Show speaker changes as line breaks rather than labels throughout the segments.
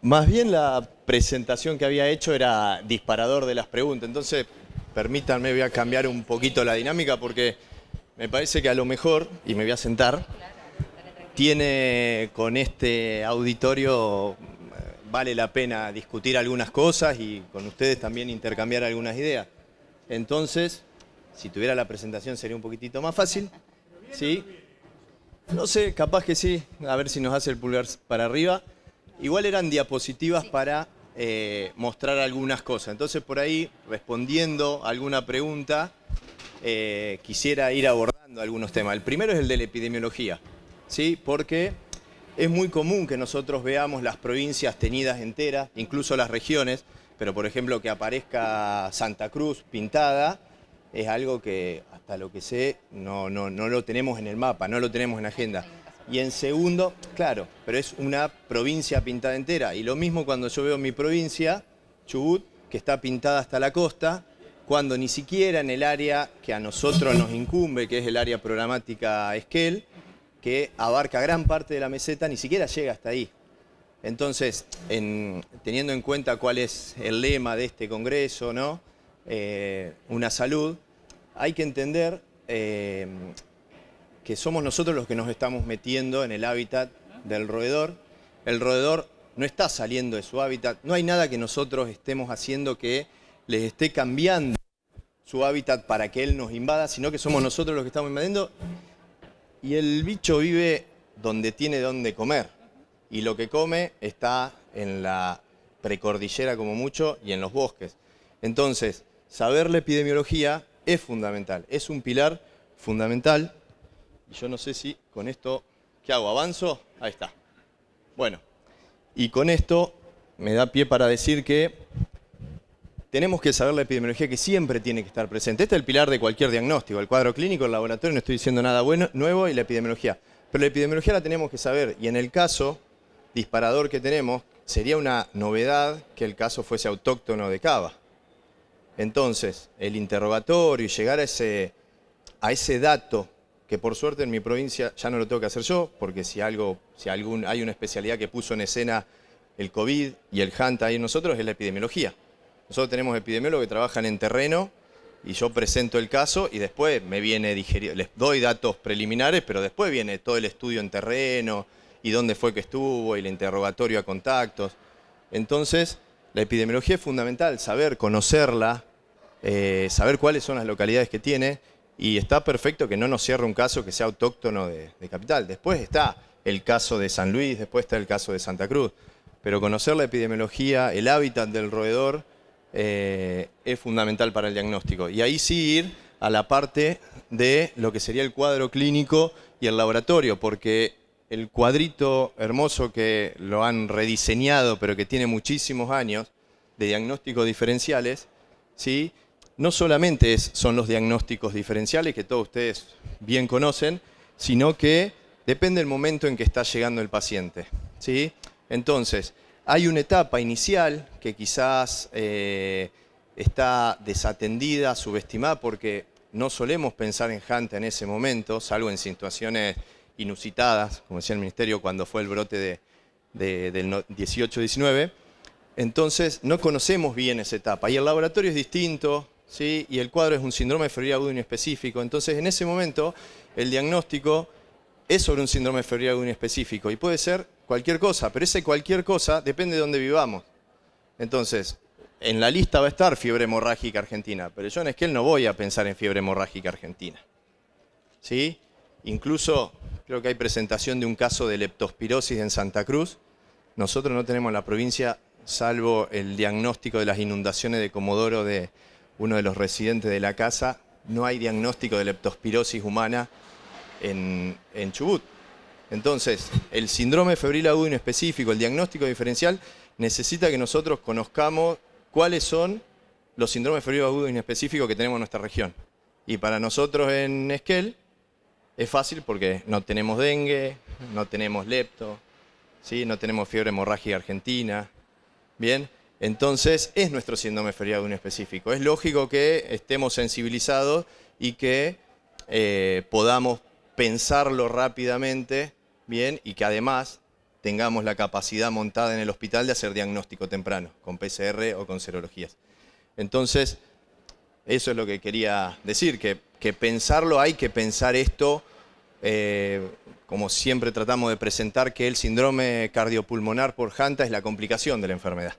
Más bien la presentación que había hecho era disparador de las preguntas, entonces permítanme, voy a cambiar un poquito la dinámica porque me parece que a lo mejor, y me voy a sentar, tiene con este auditorio, vale la pena discutir algunas cosas y con ustedes también intercambiar algunas ideas. Entonces, si tuviera la presentación sería un poquitito más fácil, ¿sí? No sé, capaz que sí, a ver si nos hace el pulgar para arriba. Igual eran diapositivas para mostrar algunas cosas. Entonces por ahí, respondiendo a alguna pregunta, quisiera ir abordando algunos temas. El primero es el de la epidemiología, ¿sí? Porque es muy común que nosotros veamos las provincias tenidas enteras, incluso las regiones, pero por ejemplo que aparezca Santa Cruz pintada, es algo que hasta lo que sé no lo tenemos en el mapa, no lo tenemos en agenda. Y en segundo, claro, pero es una provincia pintada entera. Y lo mismo cuando yo veo mi provincia, Chubut, que está pintada hasta la costa, cuando ni siquiera en el área que a nosotros nos incumbe, que es el área programática Esquel, que abarca gran parte de la meseta, ni siquiera llega hasta ahí. Entonces, teniendo en cuenta cuál es el lema de este congreso, ¿no? Una salud, hay que entender que somos nosotros los que nos estamos metiendo en el hábitat del roedor. El roedor no está saliendo de su hábitat, no hay nada que nosotros estemos haciendo que les esté cambiando su hábitat para que él nos invada, sino que somos nosotros los que estamos invadiendo. Y el bicho vive donde tiene donde comer. Y lo que come está en la precordillera como mucho y en los bosques. Entonces, saber la epidemiología es fundamental, es un pilar fundamental. Y yo no sé si con esto, ¿qué hago? ¿Avanzo? Ahí está. Bueno, y con esto me da pie para decir que tenemos que saber la epidemiología, que siempre tiene que estar presente. Este es el pilar de cualquier diagnóstico, el cuadro clínico, el laboratorio, no estoy diciendo nada nuevo, y la epidemiología. Pero la epidemiología la tenemos que saber, y en el caso disparador que tenemos, sería una novedad que el caso fuese autóctono de Cava. Entonces, el interrogatorio y llegar a ese dato, que por suerte en mi provincia ya no lo tengo que hacer yo, porque hay una especialidad que puso en escena el COVID y el HANTA ahí en nosotros, es la epidemiología. Nosotros tenemos epidemiólogos que trabajan en terreno y yo presento el caso y después me viene digerido, les doy datos preliminares, pero después viene todo el estudio en terreno y dónde fue que estuvo y el interrogatorio a contactos. Entonces, la epidemiología es fundamental, saber conocerla, saber cuáles son las localidades que tiene. Y está perfecto que no nos cierre un caso que sea autóctono de capital. Después está el caso de San Luis, después está el caso de Santa Cruz. Pero conocer la epidemiología, el hábitat del roedor, es fundamental para el diagnóstico. Y ahí sí ir a la parte de lo que sería el cuadro clínico y el laboratorio, porque el cuadrito hermoso que lo han rediseñado, pero que tiene muchísimos años, de diagnósticos diferenciales, ¿sí? No solamente son los diagnósticos diferenciales, que todos ustedes bien conocen, sino que depende del momento en que está llegando el paciente, ¿sí? Entonces, hay una etapa inicial que quizás está desatendida, subestimada, porque no solemos pensar en HANTA en ese momento, salvo en situaciones inusitadas, como decía el Ministerio cuando fue el brote del 18-19. Entonces, no conocemos bien esa etapa. Y el laboratorio es distinto, ¿sí? Y el cuadro es un síndrome de febril agudo inespecífico. Entonces, en ese momento, el diagnóstico es sobre un síndrome de febril agudo inespecífico. Y puede ser cualquier cosa, pero ese cualquier cosa depende de dónde vivamos. Entonces, en la lista va a estar fiebre hemorrágica argentina, pero yo en Esquel no voy a pensar en fiebre hemorrágica argentina, ¿sí? Incluso, creo que hay presentación de un caso de leptospirosis en Santa Cruz. Nosotros no tenemos en la provincia, salvo el diagnóstico de las inundaciones de Comodoro de uno de los residentes de la casa, no hay diagnóstico de leptospirosis humana en Chubut. Entonces, el síndrome febril agudo inespecífico, el diagnóstico diferencial, necesita que nosotros conozcamos cuáles son los síndromes febril agudo inespecíficos que tenemos en nuestra región. Y para nosotros en Esquel es fácil porque no tenemos dengue, no tenemos lepto, ¿sí? No tenemos fiebre hemorrágica argentina. Bien, Entonces, es nuestro síndrome febrile agudo inespecífico. Es lógico que estemos sensibilizados y que podamos pensarlo rápidamente, bien, y que además tengamos la capacidad montada en el hospital de hacer diagnóstico temprano, con PCR o con serologías. Entonces, eso es lo que quería decir, que pensarlo, hay que pensar esto, como siempre tratamos de presentar, que el síndrome cardiopulmonar por HANTA es la complicación de la enfermedad,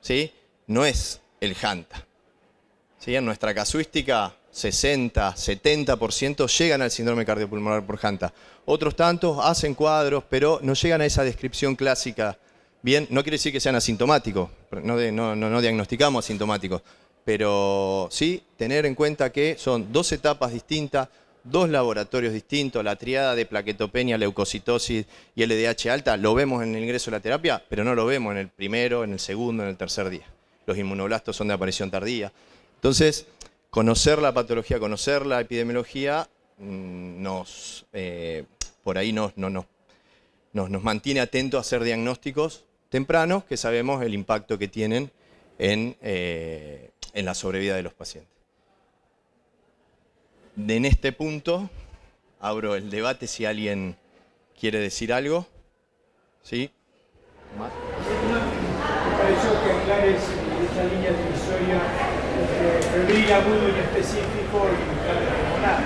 ¿sí? No es el HANTA. ¿Sí? En nuestra casuística, 60, 70% llegan al síndrome cardiopulmonar por HANTA. Otros tantos hacen cuadros, pero no llegan a esa descripción clásica. Bien, no quiere decir que sean asintomáticos, no diagnosticamos asintomáticos, pero sí tener en cuenta que son dos etapas distintas, dos laboratorios distintos, la triada de plaquetopenia, leucocitosis y LDH alta, lo vemos en el ingreso a la terapia, pero no lo vemos en el primero, en el segundo, en el tercer día. Los inmunoblastos son de aparición tardía. Entonces, conocer la patología, conocer la epidemiología, por ahí nos mantiene atentos a hacer diagnósticos tempranos que sabemos el impacto que tienen en la sobrevida de los pacientes. En este punto, abro el debate si alguien quiere decir algo. ¿Sí? ¿Más?
Me pareció que aclares esta línea divisoria entre febril agudo inespecífico y cardiopulmonar.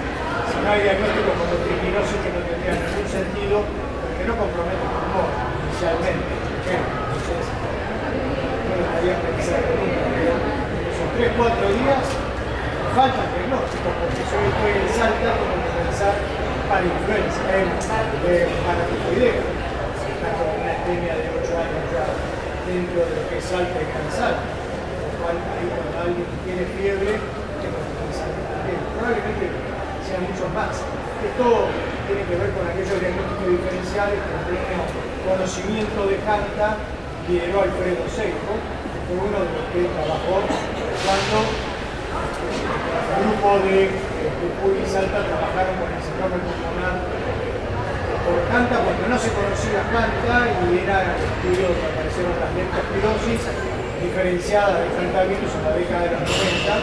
Si no hay diagnóstico como triquinosis, que no tendría ningún sentido, porque no compromete el pulmón inicialmente. Entonces, no lo estaría pensando nunca, pero esos 3-4 días faltan diagnósticos, porque yo estoy en Salta, tengo que pensar para influenza, para tifoidea, una epidemia de 8 años ya dentro de lo que es Salta y Gran Salta, lo cual ahí cuando alguien tiene fiebre, tengo que pensar también. Probablemente sean muchos más. Esto tiene que ver con aquellos diagnósticos diferenciales que en pleno conocimiento de HANTA lideró Alfredo Seijo, que fue uno de los que trabajó cuando el grupo de Jujuy y Salta trabajaron con el síndrome pulmonar por HANTA cuando no se conocía HANTA y era el estudio donde aparecieron las leptospirosis diferenciadas de hantavirus en la década de los 90,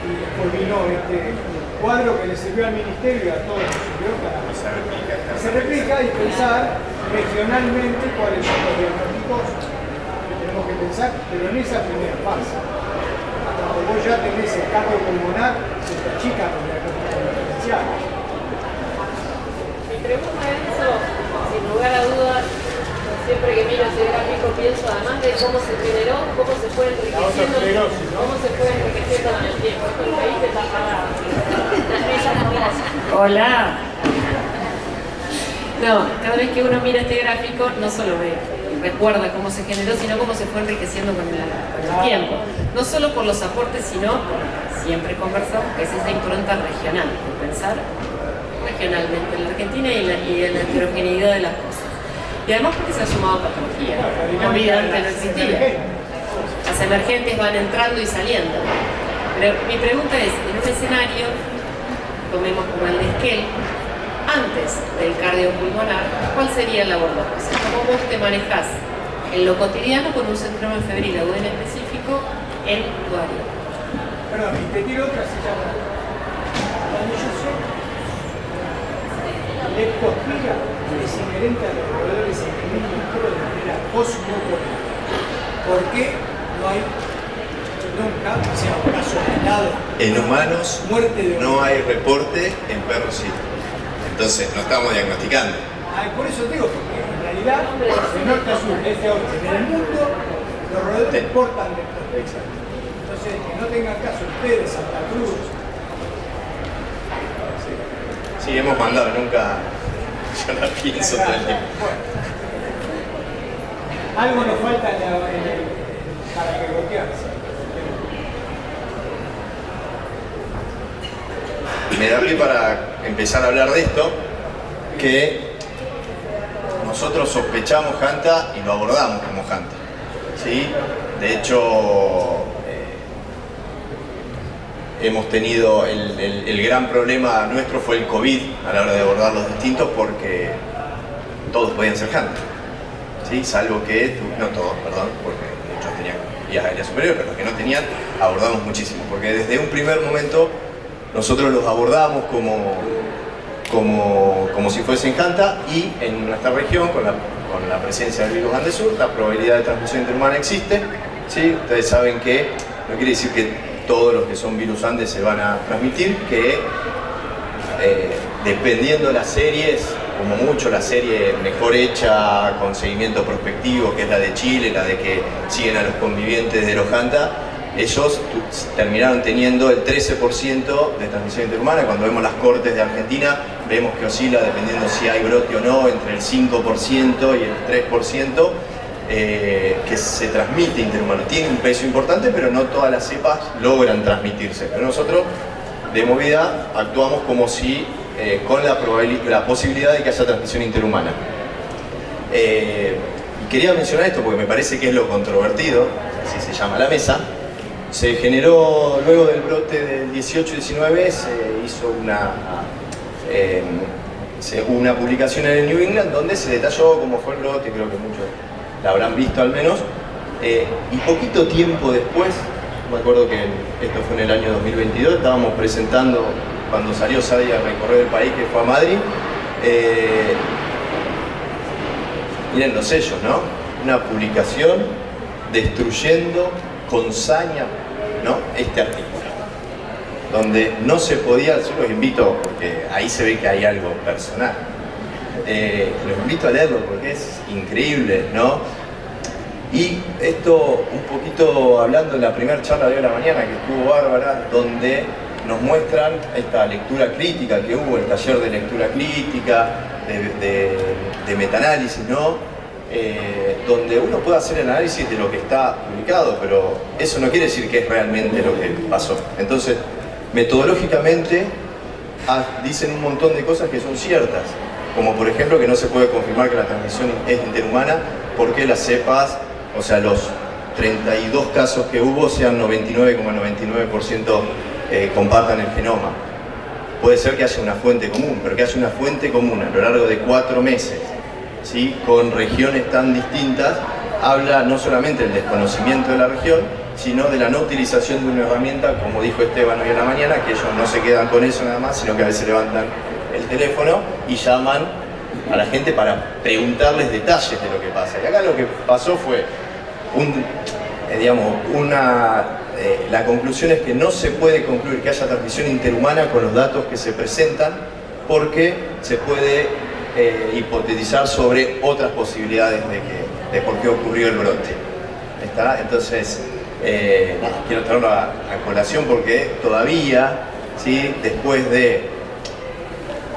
y después vino este cuadro que le sirvió al ministerio y a todos nos sirvió para que se replica y pensar regionalmente cuáles son los diagnósticos que tenemos que pensar, pero en esa primera fase. Cuando vos ya tenés el cardiopulmonar, se te achican los diagnósticos diferenciales.
Mi pregunta es eso, sin lugar a dudas, siempre que miro ese gráfico pienso, además de cómo se generó, cómo se fue enriqueciendo, cómo se fue enriqueciendo con el tiempo. Esto el país está parado. Hola. No, cada vez que uno mira este gráfico, no solo recuerda cómo se generó, sino cómo se fue enriqueciendo con el tiempo. No solo por los aportes, sino por, siempre conversamos, que es esa impronta regional, de pensar regionalmente en la Argentina y en la heterogeneidad de las cosas. Y además porque se ha sumado patología. La vida antes no existía. Las emergentes van entrando y saliendo. Pero mi pregunta es, en un escenario, tomemos como el de Esquel, antes del cardiopulmonar, ¿cuál sería el abordaje? O sea, ¿cómo vos te manejás en lo cotidiano con un síndrome febril agudo en específico en tu área?
Perdón, y te tiro otra, se llama. Cuando yo sé, leptospira es inherente a los roedores en el mismo estilo de manera cosmopolita. ¿Por qué no hay nunca, sea un caso aislado?
En humanos
muerte de
no hay reporte, en perros sí. Entonces, no estamos diagnosticando.
Por eso digo, porque en realidad, de norte a sur, este a oeste, en el mundo, los roedores portan leptospira. Entonces, que no tengan caso ustedes, Santa Cruz.
Sí, hemos mandado, nunca, yo la pienso todo el tiempo.
Bueno, algo nos falta para regotearse.
Me da pie para empezar a hablar de esto, que nosotros sospechamos HANTA y lo abordamos como HANTA, ¿sí? De hecho, hemos tenido el gran problema nuestro fue el COVID a la hora de abordar los distintos, porque todos podían ser HANTA, ¿sí? Salvo que, no todos, perdón, porque muchos tenían, vías aéreas superiores, pero los que no tenían, abordamos muchísimo, porque desde un primer momento nosotros los abordamos como si fuesen Hanta, y en nuestra región, con la presencia del virus Andesur, la probabilidad de transmisión interhumana existe, ¿sí? Ustedes saben que no quiere decir que todos los que son virus Andes se van a transmitir, que dependiendo de las series, como mucho la serie mejor hecha con seguimiento prospectivo, que es la de Chile, la de que siguen a los convivientes de los Hanta, ellos terminaron teniendo el 13% de transmisión interhumana. Cuando vemos las cortes de Argentina, vemos que oscila, dependiendo si hay brote o no, entre el 5% y el 3%, que se transmite interhumano. Tiene un peso importante, pero no todas las cepas logran transmitirse. Pero nosotros, de Movida, actuamos como si con la posibilidad de que haya transmisión interhumana. Y quería mencionar esto porque me parece que es lo controvertido, así se llama la mesa. Se generó, luego del brote del 18-19, se hizo una publicación en el New England donde se detalló cómo fue el brote, creo que muchos la habrán visto al menos, y poquito tiempo después, me acuerdo que esto fue en el año 2022, estábamos presentando, cuando salió Sadi a recorrer el país, que fue a Madrid, miren los sellos, ¿no? Una publicación destruyendo con saña, ¿no?, este artículo, donde no se podía, yo los invito, porque ahí se ve que hay algo personal, los invito a leerlo porque es increíble, ¿no? Y esto un poquito hablando de la primera charla de hoy a la mañana, que estuvo bárbara, donde nos muestran esta lectura crítica que hubo, el taller de lectura crítica, de metaanálisis, ¿no? Donde uno puede hacer el análisis de lo que está publicado, pero eso no quiere decir que es realmente lo que pasó. Entonces, metodológicamente dicen un montón de cosas que son ciertas, como por ejemplo que no se puede confirmar que la transmisión es interhumana porque las cepas, o sea, los 32 casos que hubo, sean 99,99% compartan el genoma. Puede ser que haya una fuente común, pero que haya una fuente común a lo largo de 4 meses, ¿sí?, con regiones tan distintas, habla no solamente del desconocimiento de la región, sino de la no utilización de una herramienta, como dijo Esteban hoy en la mañana, que ellos no se quedan con eso nada más, sino que a veces levantan el teléfono y llaman a la gente para preguntarles detalles de lo que pasa. Y acá lo que pasó fue, la conclusión es que no se puede concluir que haya transmisión interhumana con los datos que se presentan, porque se puede hipotetizar sobre otras posibilidades de por qué ocurrió el brote. ¿Está? Entonces, quiero traerlo a colación porque todavía, ¿sí?, después de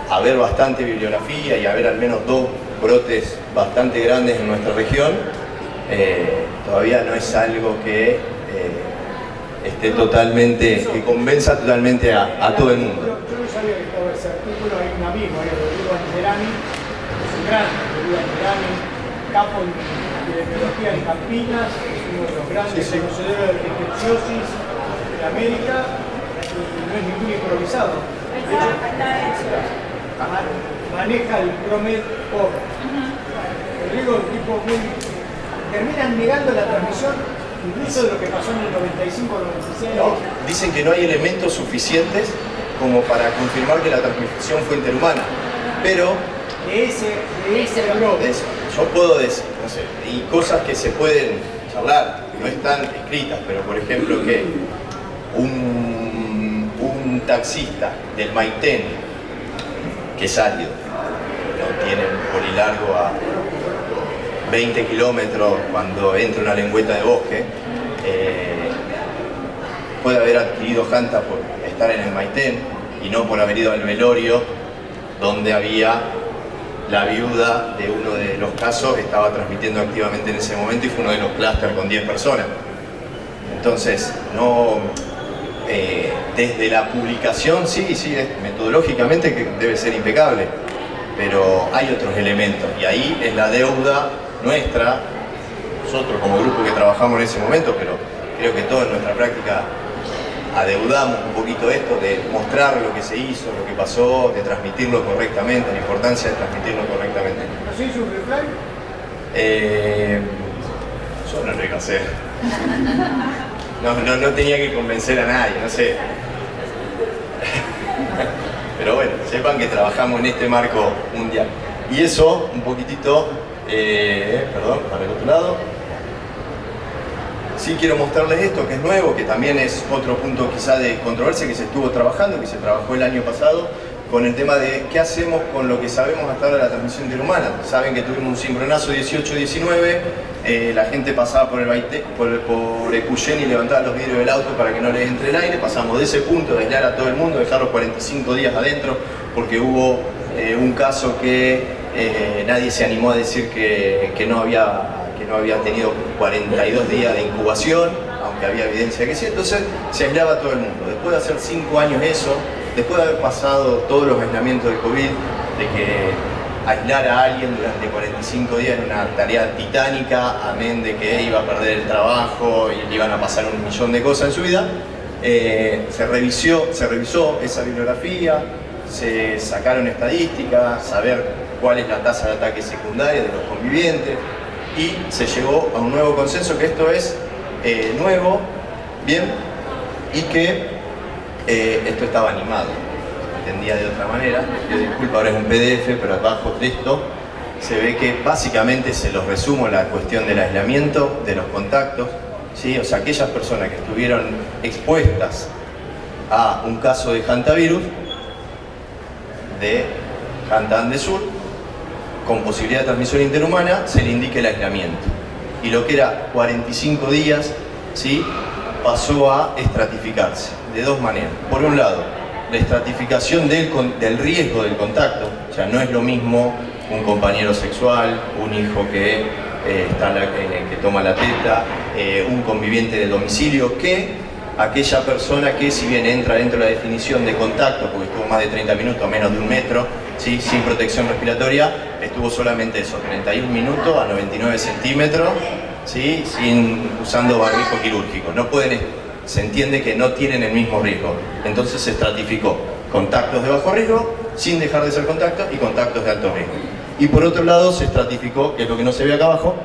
haber bastante bibliografía y haber al menos 2 brotes bastante grandes en nuestra región, todavía no es algo que esté totalmente, que convenza totalmente a todo el mundo.
Yo no sabía que estaba ese artículo, hay un amigo, Rodrigo Angelani, es un gran Rodrigo Angelani, capo en epidemiología en Campinas, es uno de los grandes conocedores de infecciosis de América, y no es ningún improvisado. De hecho, maneja el PROMED por. Rodrigo es un tipo muy. Terminan negando la transmisión, incluso de lo que pasó en el 95-96.
No, dicen que no hay elementos suficientes como para confirmar que la transmisión fue interhumana, pero
de ese brote.
Yo puedo decir, no sé, y cosas que se pueden charlar, no están escritas, pero por ejemplo que un taxista del Maitén, que es árido, no tiene un polilargo a 20 kilómetros cuando entra una lengüeta de bosque, puede haber adquirido Hanta por estar en el Maitén y no por haber ido al velorio donde había la viuda de uno de los casos que estaba transmitiendo activamente en ese momento y fue uno de los clústeres con 10 personas. Entonces, no, desde la publicación sí, metodológicamente que debe ser impecable, pero hay otros elementos y ahí es la deuda nuestra, nosotros como grupo que trabajamos en ese momento, pero creo que toda nuestra práctica adeudamos un poquito esto de mostrar lo que se hizo, lo que pasó, de transmitirlo correctamente, la importancia de transmitirlo correctamente.
¿No se hizo un reply?
Yo no lo iba a hacer. No tenía que convencer a nadie, no sé. Pero bueno, sepan que trabajamos en este marco mundial. Y eso, un poquitito, perdón, para el otro lado. Sí quiero mostrarles esto, que es nuevo, que también es otro punto quizá de controversia que se estuvo trabajando, que se trabajó el año pasado, con el tema de qué hacemos con lo que sabemos hasta ahora de la transmisión interhumana. Saben que tuvimos un cimbronazo 18-19, la gente pasaba por Epuyén y levantaba los vidrios del auto para que no les entre el aire. Pasamos de ese punto de aislar a todo el mundo, dejarlos 45 días adentro, porque hubo un caso que nadie se animó a decir que no había tenido 42 días de incubación, aunque había evidencia que sí. Entonces se aislaba a todo el mundo. Después de hacer 5 años eso, después de haber pasado todos los aislamientos de COVID, de que aislar a alguien durante 45 días era una tarea titánica, amén de que iba a perder el trabajo y le iban a pasar 1.000.000 de cosas en su vida, se revisó esa bibliografía, se sacaron estadísticas, saber cuál es la tasa de ataque secundaria de los convivientes, y se llegó a un nuevo consenso que esto es nuevo, bien, y que esto estaba animado, se entendía de otra manera. Pido disculpas, ahora es un PDF, pero abajo de esto se ve que básicamente, se los resumo, la cuestión del aislamiento, de los contactos, ¿sí? O sea, aquellas personas que estuvieron expuestas a un caso de hantavirus, de Hantaan de Sur, con posibilidad de transmisión interhumana, se le indique el aislamiento. Y lo que era 45 días, ¿sí?, pasó a estratificarse de dos maneras. Por un lado, la estratificación del riesgo del contacto, o sea, no es lo mismo un compañero sexual, un hijo que toma la teta, un conviviente de domicilio, que aquella persona que, si bien entra dentro de la definición de contacto, porque estuvo más de 30 minutos a menos de 1 metro, ¿sí?, sin protección respiratoria, estuvo solamente eso, 31 minutos a 99 centímetros, ¿sí?, usando barbijo quirúrgico. No pueden, se entiende que no tienen el mismo riesgo. Entonces se estratificó contactos de bajo riesgo, sin dejar de ser contactos, y contactos de alto riesgo. Y por otro lado se estratificó, que es lo que no se ve acá abajo,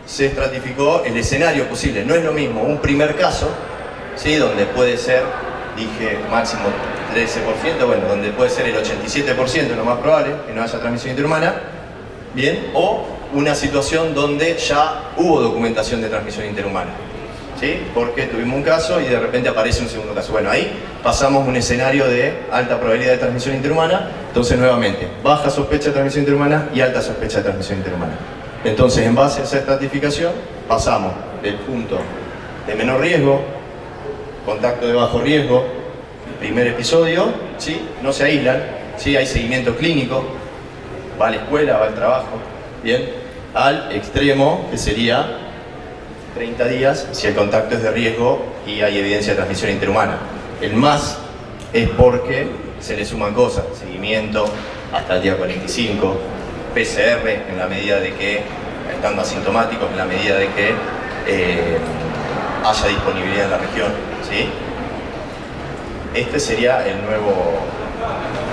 se estratificó el escenario posible. No es lo mismo un primer caso, ¿sí?, donde puede ser, dije máximo 13%, bueno, donde puede ser el 87%, lo más probable, que no haya transmisión interhumana, bien, o una situación donde ya hubo documentación de transmisión interhumana, ¿sí?, porque tuvimos un caso y de repente aparece un segundo caso. Bueno, ahí pasamos un escenario de alta probabilidad de transmisión interhumana. Entonces, nuevamente, baja sospecha de transmisión interhumana y alta sospecha de transmisión interhumana. Entonces, en base a esa estratificación, pasamos del punto de menor riesgo, contacto de bajo riesgo, primer episodio, ¿sí?, no se aíslan, ¿sí?, hay seguimiento clínico, va a la escuela, va al trabajo, bien, al extremo, que sería 30 días si el contacto es de riesgo y hay evidencia de transmisión interhumana. El más es porque se le suman cosas, seguimiento hasta el día 45, PCR en la medida de que, estando asintomáticos, en la medida de que haya disponibilidad en la región, ¿sí? Este sería el nuevo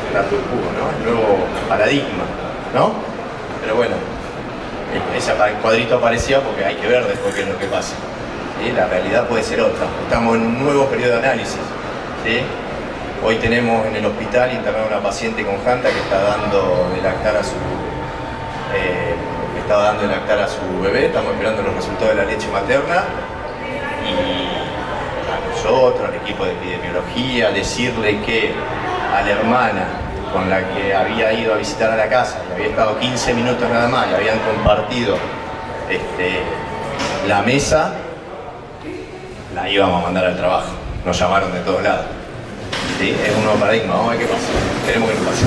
status quo, ¿no?, el nuevo paradigma, ¿no? Pero bueno, ese cuadrito aparecía porque hay que ver después qué es lo que pasa, ¿sí? La realidad puede ser otra. Estamos en un nuevo periodo de análisis, ¿sí? Hoy tenemos en el hospital internada una paciente con Hanta que está dando de lactar a su bebé. Estamos esperando los resultados de la leche materna, y a nosotros, al equipo de epidemiología, decirle que a la hermana con la que había ido a visitar a la casa y había estado 15 minutos nada más y habían compartido la mesa, la íbamos a mandar al trabajo. Nos llamaron de todos lados, ¿sí? Es un nuevo paradigma, vamos a ver qué pasa. Esperemos que no pase.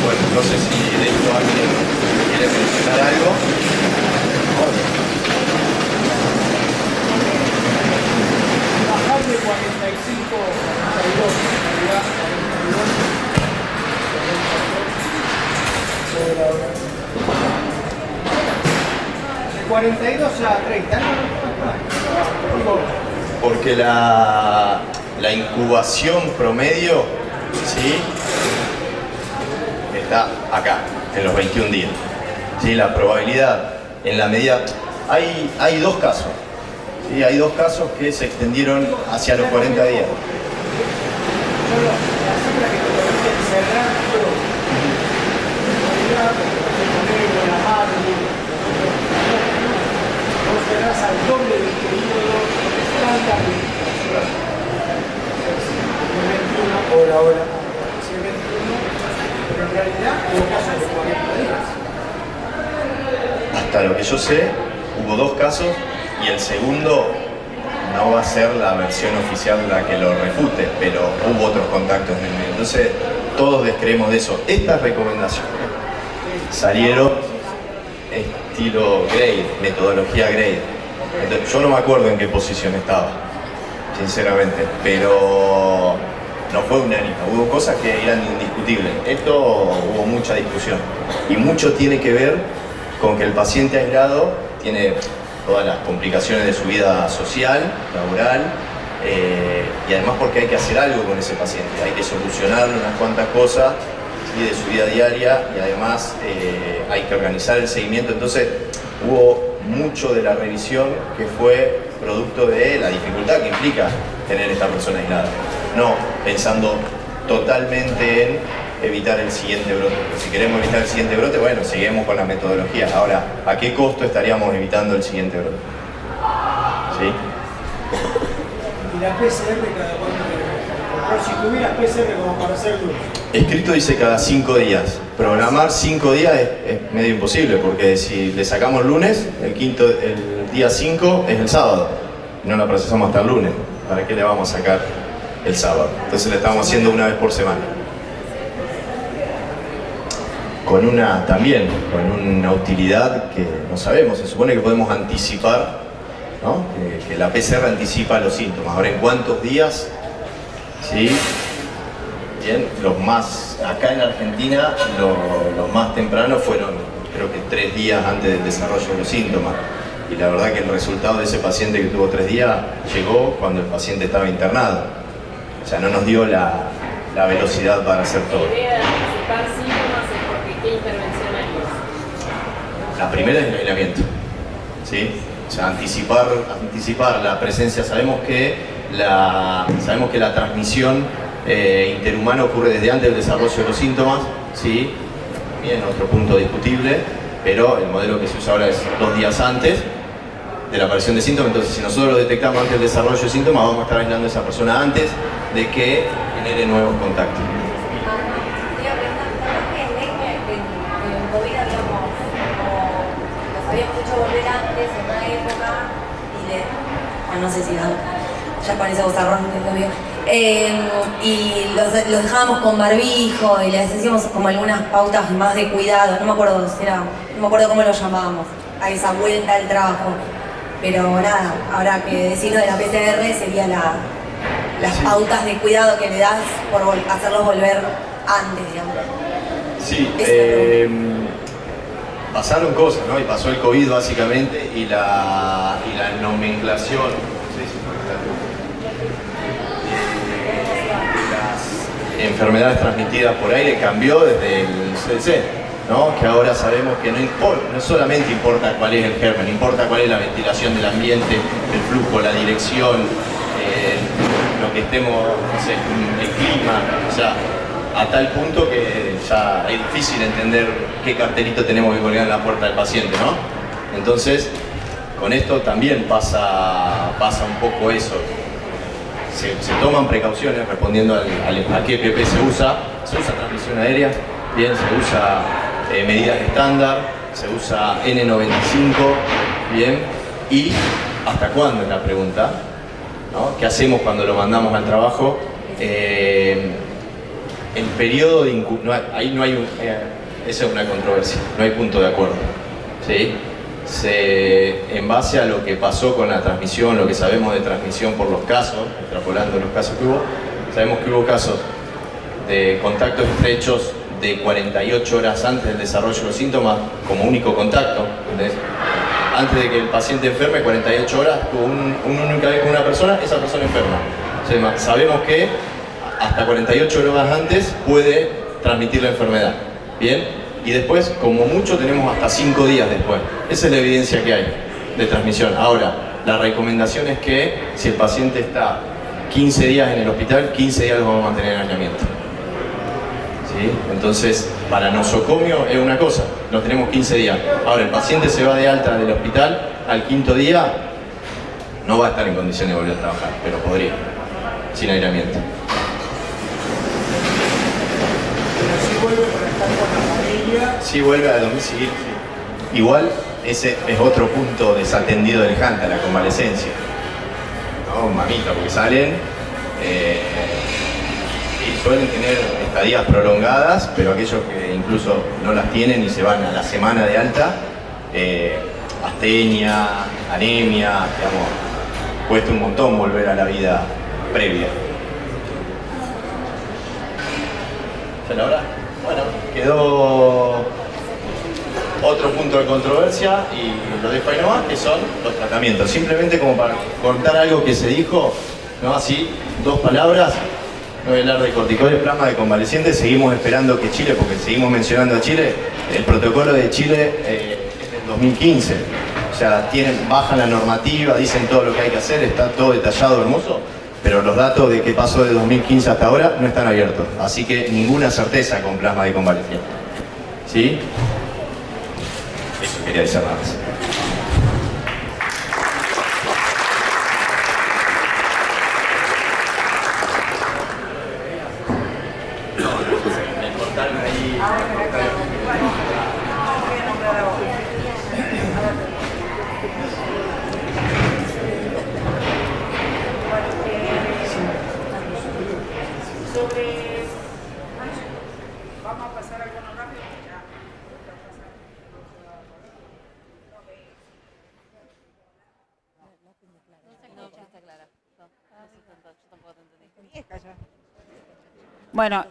Bueno, no sé si de esto alguien quiere mencionar algo.
Bajar de 45 a 42, de 42 a 30, ¿no?
Porque la incubación promedio, ¿sí?, está acá, en los 21 días. ¿Sí? La probabilidad, en la medida, Hay dos casos. Sí, hay dos casos que se extendieron hacia los 40 días.
Solo la cifra que te permite cerrar todo. Con la mano, vos cerrás al doble del periodo estándar de administración. El 21 por ahora, el 21, pero en realidad hubo casos de 40 días.
Hasta lo que yo sé, hubo dos casos y el segundo no va a ser la versión oficial la que lo refute, pero hubo otros contactos en el medio. Entonces, todos descreemos de eso. Estas recomendaciones salieron estilo Grade, metodología Grade. Entonces, yo no me acuerdo en qué posición estaba, sinceramente, pero no fue unánime. Hubo cosas que eran indiscutibles. Esto hubo mucha discusión. Y mucho tiene que ver con que el paciente aislado tiene todas las complicaciones de su vida social, laboral, y además porque hay que hacer algo con ese paciente, hay que solucionarle unas cuantas cosas, ¿sí?, de su vida diaria, y además hay que organizar el seguimiento. Entonces hubo mucho de la revisión que fue producto de la dificultad que implica tener esta persona aislada, no pensando totalmente en evitar el siguiente brote. Si queremos evitar el siguiente brote, bueno, seguimos con las metodologías. Ahora, ¿a qué costo estaríamos evitando el siguiente brote? ¿Sí?
¿Y la PCR cada cuánto te Pero si tuvieras PCR como para hacer luz?
Escrito dice cada 5 días. Programar 5 días es medio imposible, porque si le sacamos lunes, el día 5 es el sábado. Y no la procesamos hasta el lunes. ¿Para qué le vamos a sacar el sábado? Entonces le estamos haciendo una vez por semana. Con una utilidad que no sabemos. Se supone que podemos anticipar, ¿no? Que la PCR anticipa los síntomas. Ahora, ¿en cuántos días? ¿Sí? Bien, acá en Argentina, los más tempranos fueron, creo que 3 días antes del desarrollo de los síntomas. Y la verdad que el resultado de ese paciente que tuvo 3 días llegó cuando el paciente estaba internado. O sea, no nos dio la velocidad para hacer todo.
¿Qué intervención hay?
La primera es el aislamiento, ¿sí? O sea, anticipar la presencia. Sabemos que la transmisión interhumana ocurre desde antes del desarrollo de los síntomas, ¿sí? Bien, otro punto discutible, pero el modelo que se usa ahora es 2 días antes de la aparición de síntomas. Entonces, si nosotros lo detectamos antes del desarrollo de síntomas, vamos a estar aislando a esa persona antes de que genere nuevos contactos.
Habíamos hecho volver antes, en una época, y no sé si ya con ese bozarrón y los dejábamos con barbijo y les hacíamos como algunas pautas más de cuidado, no me acuerdo cómo lo llamábamos, a esa vuelta al trabajo. Pero nada, ahora que decirlo de la PCR sería las pautas de cuidado que le das por hacerlos volver antes, digamos.
Sí, pasaron cosas, ¿no? Y pasó el COVID básicamente y la nomenclación. Las enfermedades transmitidas por aire cambió desde el CDC, ¿no? Que ahora sabemos que no solamente importa cuál es el germen, importa cuál es la ventilación del ambiente, el flujo, la dirección, lo que estemos, no sé, el clima, o sea, a tal punto que ya es difícil entender qué cartelito tenemos que colgar en la puerta del paciente, ¿no? Entonces, con esto también pasa un poco eso. Se toman precauciones respondiendo a qué EPP se usa transmisión aérea, bien, se usa medidas estándar, se usa N95, bien, y ¿hasta cuándo es la pregunta? ¿No? ¿Qué hacemos cuando lo mandamos al trabajo? El periodo de esa es una controversia, no hay punto de acuerdo, ¿sí? En base a lo que pasó con la transmisión, lo que sabemos de transmisión por los casos, extrapolando los casos que hubo, sabemos que hubo casos de contactos estrechos de 48 horas antes del desarrollo de los síntomas como único contacto. ¿Entendés? Antes de que el paciente enferme, 48 horas, tuvo una única vez con una persona, esa persona enferma. O sea, sabemos que hasta 48 horas antes puede transmitir la enfermedad. ¿Bien? Y después, como mucho, tenemos hasta 5 días después. Esa es la evidencia que hay. de transmisión. Ahora, la recomendación es que si el paciente está 15 días en el hospital, 15 días los vamos a mantener en aislamiento. ¿Sí? Entonces, para nosocomio es una cosa, nos tenemos 15 días. Ahora, el paciente se va de alta del hospital, al 5.º día no va a estar en condiciones de volver a trabajar, pero podría, sin aislamiento.
Pero sí vuelve para estar con la familia.
Sí vuelve a domicilio. Sí. Igual, ese es otro punto desatendido del HANTA, la convalecencia. ¿No? Mamita, porque salen y suelen tener estadías prolongadas, pero aquellos que incluso no las tienen y se van a la semana de alta, astenia, anemia, digamos, cuesta un montón volver a la vida previa. ¿Ya la hora? Bueno, quedó otro punto de controversia y lo dejo ahí nomás, que son los tratamientos. Simplemente como para contar algo que se dijo, ¿no? Así, 2 palabras. No voy a hablar de corticoides, plasma de convalecientes. Seguimos esperando que Chile, porque seguimos mencionando a Chile, el protocolo de Chile es del 2015. O sea, bajan la normativa, dicen todo lo que hay que hacer, está todo detallado, hermoso, pero los datos de qué pasó de 2015 hasta ahora no están abiertos. Así que ninguna certeza con plasma de convalecientes. ¿Sí? Eso quería decir nada más.
Vamos a pasar algunos rápido. Bueno,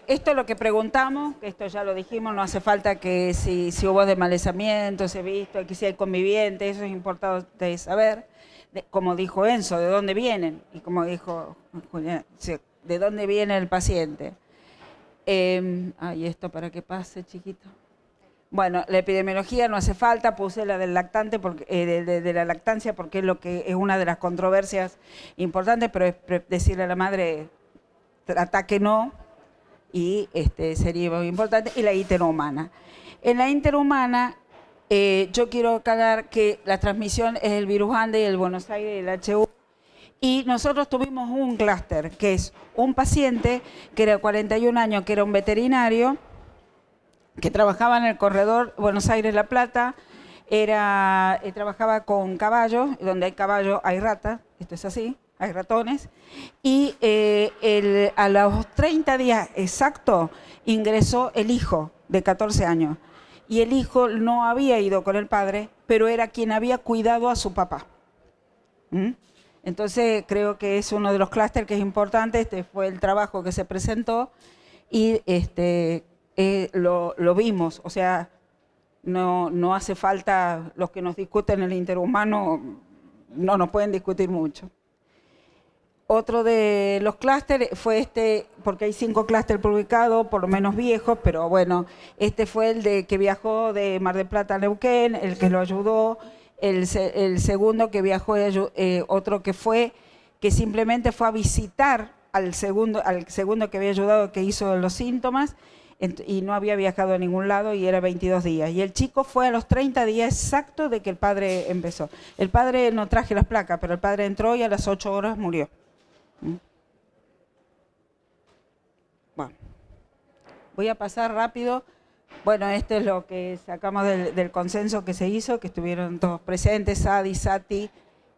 esto es lo que preguntamos, que esto ya lo dijimos, no hace falta que si hubo desmalezamiento, se ha visto, que si hay convivientes, eso es importante saber. Como dijo Enzo, de dónde vienen, y como dijo Julián, de dónde viene el paciente. Ay, esto para que pase, chiquito. Bueno, la epidemiología no hace falta, puse la del lactante porque, de la lactancia porque es lo que es una de las controversias importantes, pero es decirle a la madre, trata que no, y sería muy importante, y la interhumana. En la interhumana, yo quiero aclarar que la transmisión es el virus Ande y el Buenos Aires y el HU, y nosotros tuvimos un clúster, que es un paciente que era de 41 años, que era un veterinario, que trabajaba en el corredor Buenos Aires-La Plata, trabajaba con caballos, y donde hay caballos hay ratas, esto es así, hay ratones, y a los 30 días exacto ingresó el hijo de 14 años, y el hijo no había ido con el padre, pero era quien había cuidado a su papá. Entonces creo que es uno de los clústeres que es importante, este fue el trabajo que se presentó, y lo vimos, o sea, no hace falta, los que nos discuten el interhumano no nos pueden discutir mucho. Otro de los clústeres fue porque hay 5 clústeres publicados, por lo menos viejos, pero bueno, fue el que viajó de Mar del Plata a Neuquén, el que lo ayudó, el segundo que viajó, otro que simplemente fue a visitar al segundo que había ayudado, que hizo los síntomas, y no había viajado a ningún lado y era 22 días. Y el chico fue a los 30 días exactos de que el padre empezó. El padre no traje las placas, pero el padre entró y a las 8 horas murió. Bueno, voy a pasar rápido. Bueno, esto es lo que sacamos del consenso que se hizo, que estuvieron todos presentes, Sadi, Sati,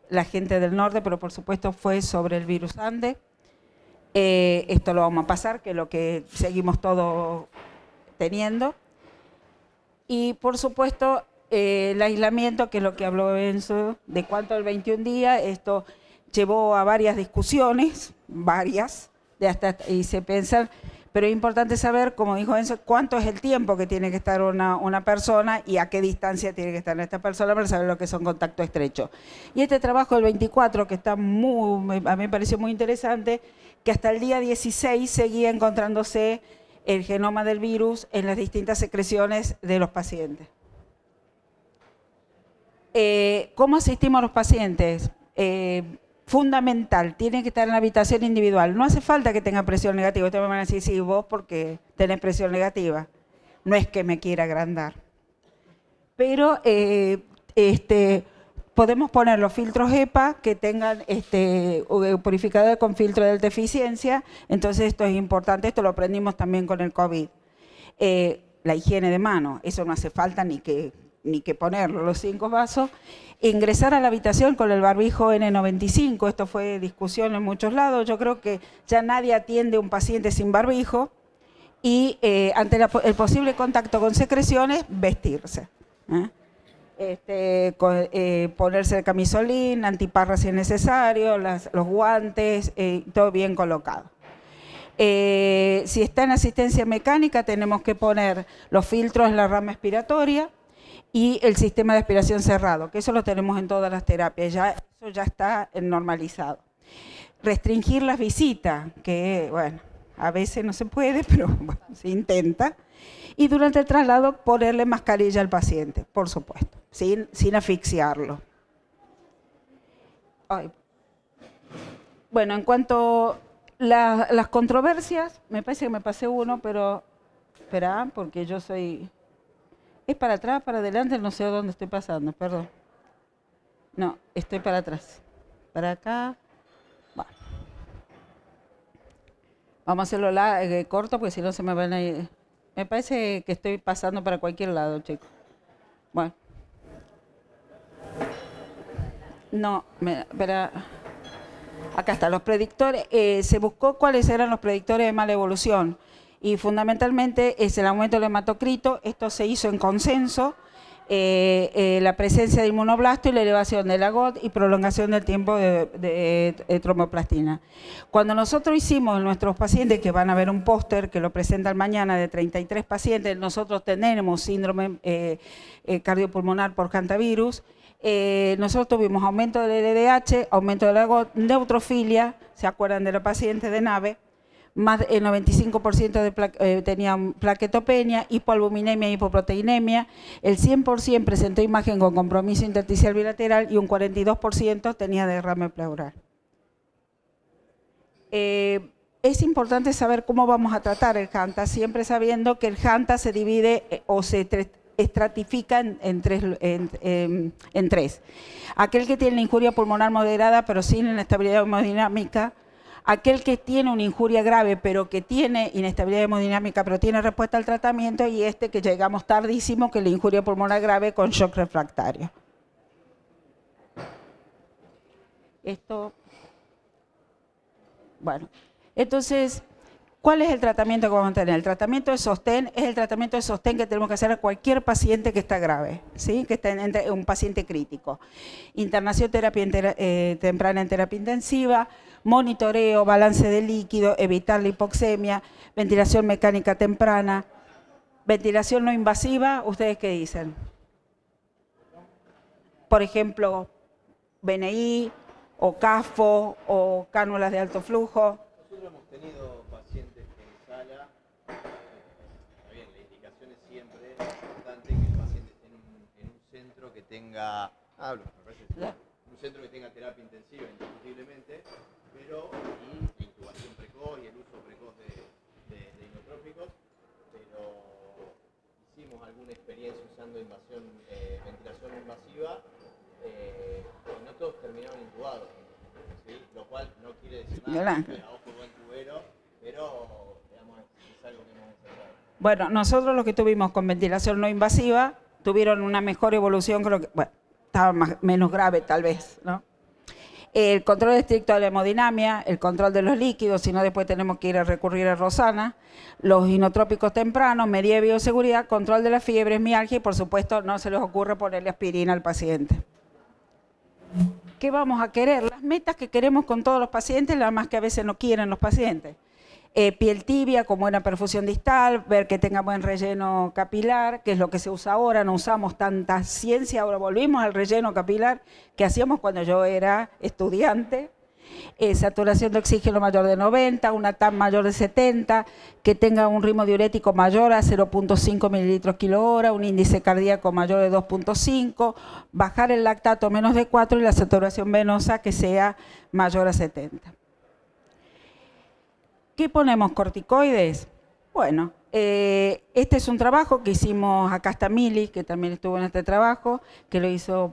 la gente del norte, pero por supuesto fue sobre el virus Ande. Esto lo vamos a pasar, que es lo que seguimos todos teniendo. Y por supuesto el aislamiento, que es lo que habló Enzo, de cuánto el 21 días, esto llevó a varias discusiones, y se piensan, pero es importante saber, como dijo Enzo, cuánto es el tiempo que tiene que estar una persona y a qué distancia tiene que estar esta persona para saber lo que son contactos estrechos. Y este trabajo del 24, que está a mí me pareció muy interesante, que hasta el día 16 seguía encontrándose el genoma del virus en las distintas secreciones de los pacientes. ¿Cómo asistimos a los pacientes? Fundamental, tiene que estar en la habitación individual. No hace falta que tenga presión negativa. Ustedes me van a decir, sí, vos porque tenés presión negativa. No es que me quiera agrandar. Pero podemos poner los filtros EPA que tengan purificador con filtro de alta eficiencia. Entonces esto es importante, esto lo aprendimos también con el COVID. La higiene de mano, eso no hace falta ni que ponerlo, los 5 vasos. Ingresar a la habitación con el barbijo N95, esto fue discusión en muchos lados. Yo creo que ya nadie atiende a un paciente sin barbijo y ante el posible contacto con secreciones, vestirse. Ponerse el camisolín, antiparras si es necesario, los guantes, todo bien colocado. Si está en asistencia mecánica, tenemos que poner los filtros en la rama expiratoria y el sistema de aspiración cerrado, que eso lo tenemos en todas las terapias, eso ya está normalizado. Restringir las visitas, que bueno, a veces no se puede, pero bueno, se intenta. Y durante el traslado ponerle mascarilla al paciente, por supuesto, sin asfixiarlo. Bueno, en cuanto a las controversias, me parece que me pasé uno, pero espera, porque yo soy... ¿Es para atrás, para adelante? No sé dónde estoy pasando, perdón. No, estoy para atrás. Para acá. Bueno. Vamos a hacerlo corto, porque si no se me van a ir... Me parece que estoy pasando para cualquier lado, chicos. Bueno. No, espera. Acá está, los predictores. Se buscó cuáles eran los predictores de mala evolución. Y fundamentalmente es el aumento del hematocrito. Esto se hizo en consenso. La presencia de inmunoblasto y la elevación de la GOT y prolongación del tiempo de tromboplastina. Cuando nosotros hicimos en nuestros pacientes, que van a ver un póster que lo presentan mañana de 33 pacientes, nosotros tenemos síndrome cardiopulmonar por hantavirus, nosotros tuvimos aumento del LDH, aumento de la GOT, neutrofilia, ¿se acuerdan de la paciente de NAVE? Más del 95% tenían plaquetopenia, hipoalbuminemia y hipoproteinemia, el 100% presentó imagen con compromiso intersticial bilateral y un 42% tenía derrame pleural. Es importante saber cómo vamos a tratar el HANTA, siempre sabiendo que el HANTA se divide o se estratifica en tres. Aquel que tiene la injuria pulmonar moderada pero sin inestabilidad hemodinámica, aquel que tiene una injuria grave pero que tiene inestabilidad hemodinámica pero tiene respuesta al tratamiento, y este que llegamos tardísimo, que es la injuria pulmonar grave con shock refractario. Esto, bueno, entonces, ¿cuál es el tratamiento que vamos a tener? El tratamiento de sostén es el tratamiento de sostén que tenemos que hacer a cualquier paciente que está grave, ¿sí? Que está en un paciente crítico. Internación temprana en terapia intensiva, monitoreo, balance de líquido, evitar la hipoxemia, ventilación mecánica temprana, ventilación no invasiva. ¿Ustedes qué dicen? Por ejemplo, BNI o CAFO o cánulas de alto flujo.
Nosotros hemos tenido pacientes en sala, está bien, la indicación es siempre importante que el paciente esté en un centro que tenga, un centro que tenga terapia intensiva indiscutiblemente, pero y intubación precoz y el uso precoz de inotrópicos, pero hicimos alguna experiencia usando ventilación invasiva y no todos terminaron intubados, ¿sí? Lo cual no quiere decir nada, a ojo buen tubero, pero digamos, es algo que hemos observado.
Bueno, nosotros lo que tuvimos con ventilación no invasiva tuvieron una mejor evolución, creo que, bueno, estaba menos grave tal vez, ¿no? El control estricto de la hemodinamia, el control de los líquidos, si no después tenemos que ir a recurrir a Rosana, los inotrópicos tempranos, medida de bioseguridad, control de las fiebres, mialgia y por supuesto no se les ocurre ponerle aspirina al paciente. ¿Qué vamos a querer? Las metas que queremos con todos los pacientes, nada más que a veces no quieren los pacientes. Piel tibia con buena perfusión distal, ver que tenga buen relleno capilar, que es lo que se usa ahora, no usamos tanta ciencia, ahora volvimos al relleno capilar que hacíamos cuando yo era estudiante. Saturación de oxígeno mayor de 90, una TAM mayor de 70, que tenga un ritmo diurético mayor a 0.5 mililitros kilo hora, un índice cardíaco mayor de 2.5, bajar el lactato menos de 4 y la saturación venosa que sea mayor a 70. ¿Qué ponemos? ¿Corticoides? Bueno, este es un trabajo que hicimos, acá está Mili, que también estuvo en este trabajo, que lo hizo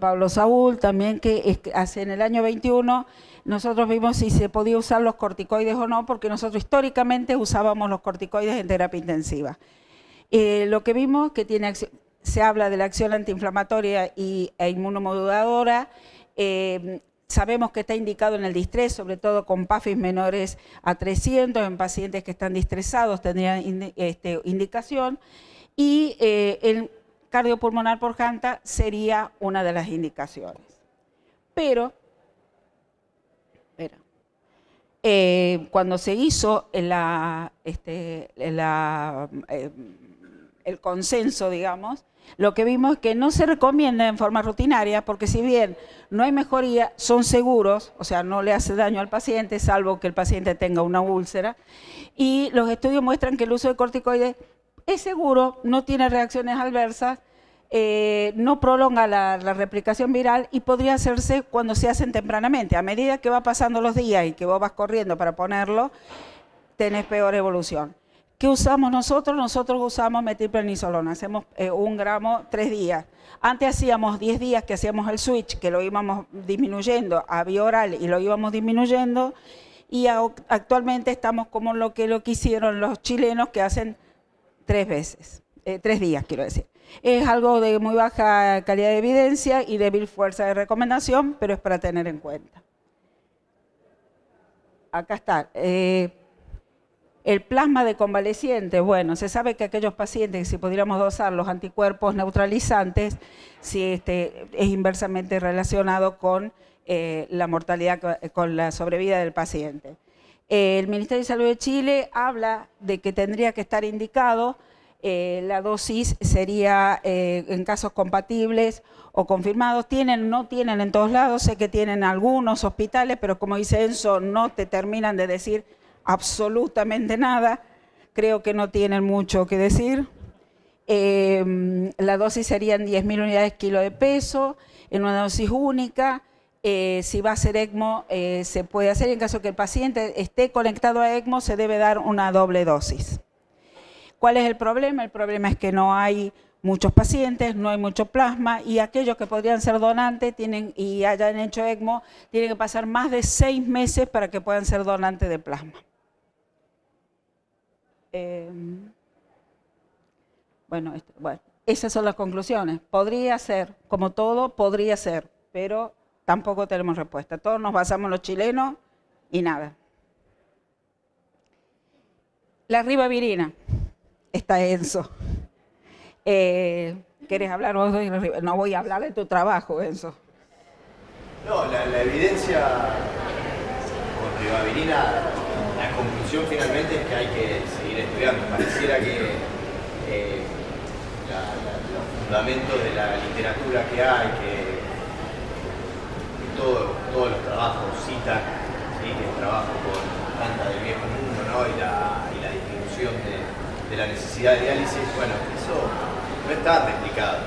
Pablo Saúl, también que hace en el año 21, nosotros vimos si se podía usar los corticoides o no, porque nosotros históricamente usábamos los corticoides en terapia intensiva. Lo que vimos que se habla de la acción antiinflamatoria e inmunomoduladora. Sabemos que está indicado en el distrés, sobre todo con PAFIs menores a 300, en pacientes que están distresados tendrían indicación, y el cardiopulmonar por Hanta sería una de las indicaciones. Pero, cuando se hizo el consenso, digamos, lo que vimos es que no se recomienda en forma rutinaria, porque si bien no hay mejoría, son seguros, o sea, no le hace daño al paciente, salvo que el paciente tenga una úlcera, y los estudios muestran que el uso de corticoides es seguro, no tiene reacciones adversas, no prolonga la replicación viral y podría hacerse cuando se hacen tempranamente. A medida que va pasando los días y que vos vas corriendo para ponerlo, tenés peor evolución. ¿Qué usamos nosotros? Nosotros usamos metilprednisolona, hacemos 1 gramo 3 días. Antes hacíamos 10 días que hacíamos el switch, que lo íbamos disminuyendo a vía oral y lo íbamos disminuyendo, y actualmente estamos como lo que hicieron los chilenos, que hacen 3 días, quiero decir. Es algo de muy baja calidad de evidencia y débil fuerza de recomendación, pero es para tener en cuenta. Acá está. El plasma de convaleciente, bueno, se sabe que aquellos pacientes, si pudiéramos dosar los anticuerpos neutralizantes, si es inversamente relacionado con la mortalidad, con la sobrevida del paciente. El Ministerio de Salud de Chile habla de que tendría que estar indicado, la dosis sería en casos compatibles o confirmados. No tienen en todos lados, sé que tienen algunos hospitales, pero como dice Enzo, no te terminan de decir absolutamente nada, creo que no tienen mucho que decir. La dosis serían 10.000 unidades kilo de peso, en una dosis única. Si va a ser ECMO, se puede hacer. En caso que el paciente esté conectado a ECMO, se debe dar una doble dosis. ¿Cuál es el problema? El problema es que no hay muchos pacientes, no hay mucho plasma, y aquellos que podrían ser donantes y hayan hecho ECMO, tienen que pasar más de 6 meses para que puedan ser donantes de plasma. Bueno, esas son las conclusiones. Podría ser, como todo, podría ser, pero tampoco tenemos respuesta. Todos nos basamos en los chilenos y nada. La ribavirina, está Enzo. ¿Querés hablar vos? No voy a hablar de tu trabajo, Enzo.
No, la evidencia con ribavirina, la conclusión finalmente es que hay que seguir estudiando. Pareciera que los fundamentos de la literatura que hay, que todos los trabajos citan, ¿sí? Que el trabajo con Hanta del Viejo Mundo, ¿no? y la distribución de la necesidad de diálisis, bueno, eso no está replicado.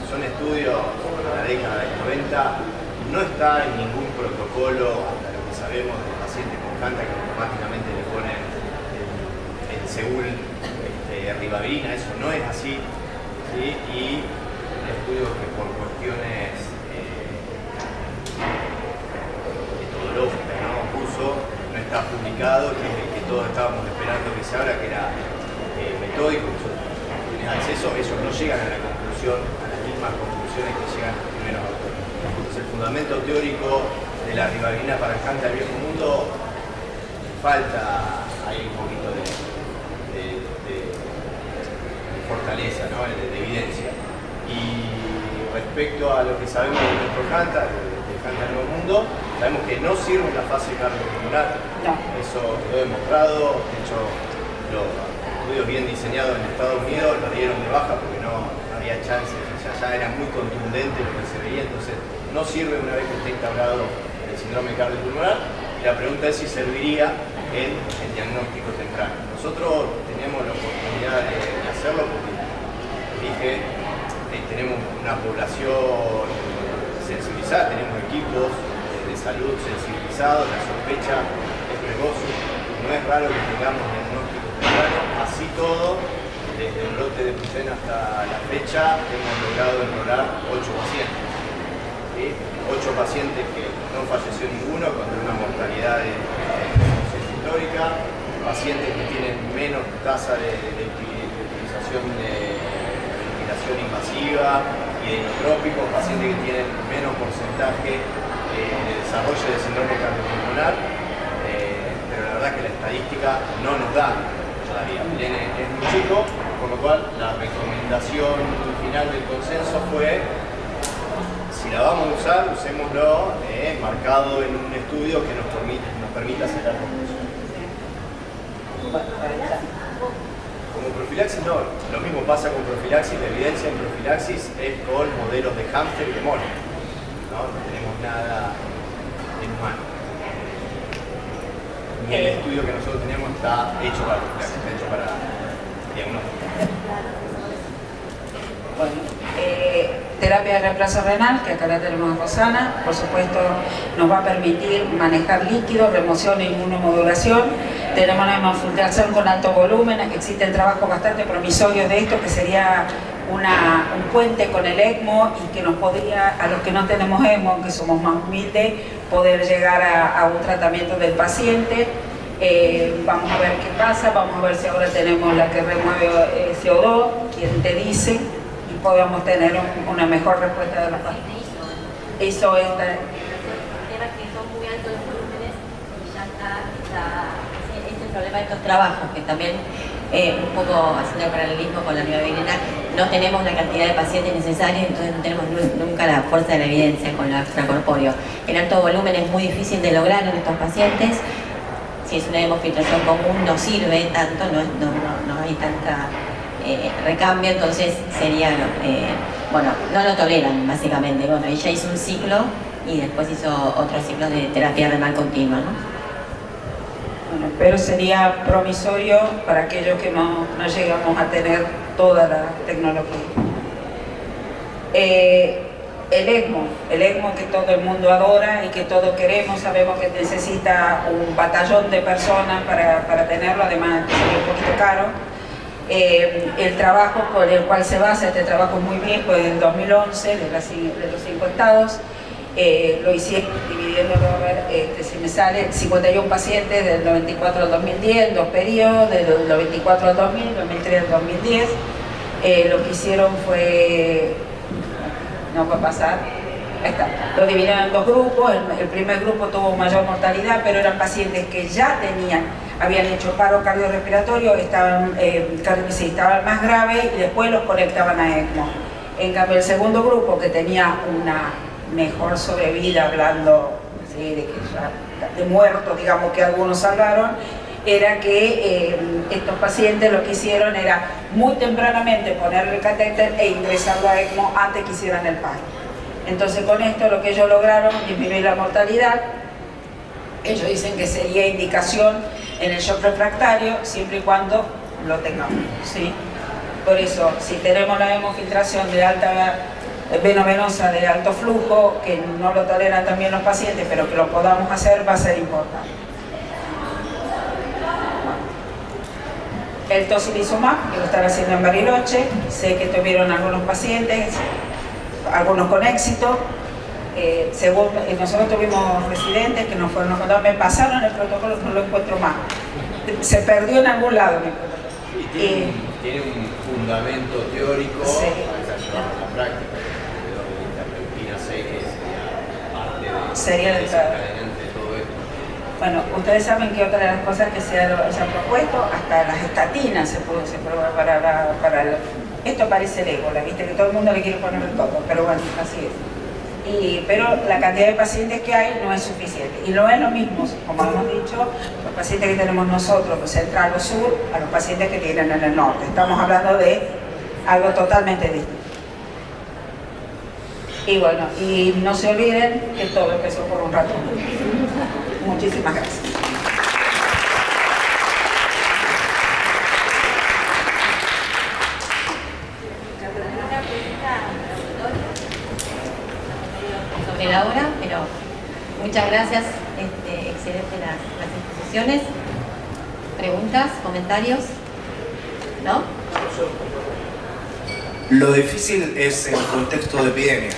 Son estudios de la década del 90, no está en ningún protocolo, hasta lo que sabemos, del paciente con Hanta que automáticamente le ponen el Seúl ribavirina, eso no es así, ¿sí? Y un estudio que por cuestiones metodológicas, ¿no? No está publicado, que es el que todos estábamos esperando que se abra, que era metódico, tienes acceso, ellos no llegan a la conclusión, a las mismas conclusiones que llegan los primeros autores. Entonces el fundamento teórico de la ribavirina para el Hanta del Viejo Mundo, falta ahí un poquito de fortaleza, ¿no? de evidencia. Y respecto a lo que sabemos de nuestro Hanta, del Hanta del Nuevo Mundo, sabemos que no sirve en la fase cardiopulmonar. No. Eso quedó demostrado. De hecho, los estudios bien diseñados en Estados Unidos lo dieron de baja porque no había chance, ya era muy contundente lo que se veía, entonces no sirve una vez que esté instaurado el del síndrome cardiopulmonar, y la pregunta es si serviría en el diagnóstico temprano. Nosotros tenemos la oportunidad de hacerlo porque dije, tenemos una población sensibilizada, tenemos equipos de salud sensibilizados, la sospecha es precoz, no es raro que tengamos diagnósticos tempranos, así todo, desde el brote de Pucén hasta la fecha hemos logrado enrolar 8 pacientes. ¿Sí? 8 pacientes que no falleció ninguno, con una mortalidad histórica, pacientes que tienen menos tasa de utilización de ventilación invasiva y de inotrópicos, pacientes que tienen menos porcentaje de desarrollo de síndrome cardiopulmonar, pero la verdad que la estadística no nos da todavía. Es muy chico, por lo cual la recomendación final del consenso fue: si la vamos a usar, usémoslo marcado en un estudio que nos permita sacar conclusiones. Como profilaxis no, lo mismo pasa con profilaxis, la evidencia en profilaxis es con modelos de hámster y de mono. No tenemos nada en humano. Ni el estudio que nosotros tenemos está hecho para profilaxis, está hecho para diagnóstico.
Bueno, terapia de reemplazo renal, que acá la tenemos en Rosana, por supuesto nos va a permitir manejar líquidos, remoción e inmunomodulación. Tenemos la hemofiltración con alto volumen, existen trabajos bastante promisorios de esto, que sería un puente con el ECMO y que nos podría, a los que no tenemos ECMO, que somos más humildes, poder llegar a un tratamiento del paciente. Vamos a ver qué pasa, vamos a ver si ahora tenemos la que remueve CO2, quien te dice, y podemos tener una mejor respuesta de los pacientes. Eso es
que son muy altos los volúmenes, ya está el problema de estos trabajos, que también un poco haciendo el paralelismo con la novalgina, no tenemos la cantidad de pacientes necesarios, entonces no tenemos nunca la fuerza de la evidencia con lo extracorpóreo. El alto volumen es muy difícil de lograr en estos pacientes. Si es una hemofiltración común no sirve tanto, no hay tanta recambio, entonces sería, bueno, no lo toleran básicamente. Bueno, ella hizo un ciclo y después hizo otros ciclos de terapia renal continua, ¿no?
Bueno, pero sería promisorio para aquellos que no llegamos a tener toda la tecnología. El ECMO que todo el mundo adora y que todos queremos, sabemos que necesita un batallón de personas para tenerlo, además que sería un poquito caro. El trabajo con el cual se basa, este trabajo es muy viejo, es del 2011, de los 5 estados. Lo hicieron dividiéndolo, a ver, si me sale 51 pacientes del 94 al 2010, 2 periodos, del 94 al 2000, 2003 al 2010. Lo que hicieron fue, no va a pasar, ahí está, lo dividieron en 2 grupos. El primer grupo tuvo mayor mortalidad, pero eran pacientes que ya habían hecho paro cardiorrespiratorio, estaban más graves y después los conectaban a ECMO. En cambio, el segundo grupo, que tenía una mejor sobrevida, hablando ¿sí? de que ya de muertos, digamos, que algunos salvaron, era que estos pacientes lo que hicieron era muy tempranamente ponerle el catéter e ingresarlo a ECMO antes que hicieran el paro. Entonces con esto lo que ellos lograron disminuir la mortalidad. Ellos dicen que sería indicación en el shock refractario siempre y cuando lo tengamos, ¿sí? Por eso, si tenemos la hemofiltración de alta venosa de alto flujo, que no lo toleran también los pacientes, pero que lo podamos hacer, va a ser importante. El tocilizumab, que lo están haciendo en Bariloche, sé que tuvieron algunos pacientes, algunos con éxito. Según nosotros tuvimos residentes que nos fueron contando, me pasaron el protocolo, no lo encuentro más. Se perdió en algún lado mi protocolo.
Tiene un fundamento teórico,
sí,
para llevarlo a la práctica.
Sería el
desencadenante de todo esto.
Bueno, ustedes saben que otra de las cosas que se han propuesto, hasta las estatinas se prueba para esto parece el ébola, viste que todo el mundo le quiere poner el todo, pero bueno, así es. Pero la cantidad de pacientes que hay no es suficiente. Y no es lo mismo, como hemos dicho, los pacientes que tenemos nosotros, central o sur, a los pacientes que tienen en el norte. Estamos hablando de algo totalmente distinto. Y bueno, y no se olviden que todo empezó por un ratón. Muchísimas gracias.
Sobre la hora, pero muchas gracias, excelente las exposiciones. ¿Preguntas, comentarios? ¿No?
Lo difícil es el contexto de epidemia,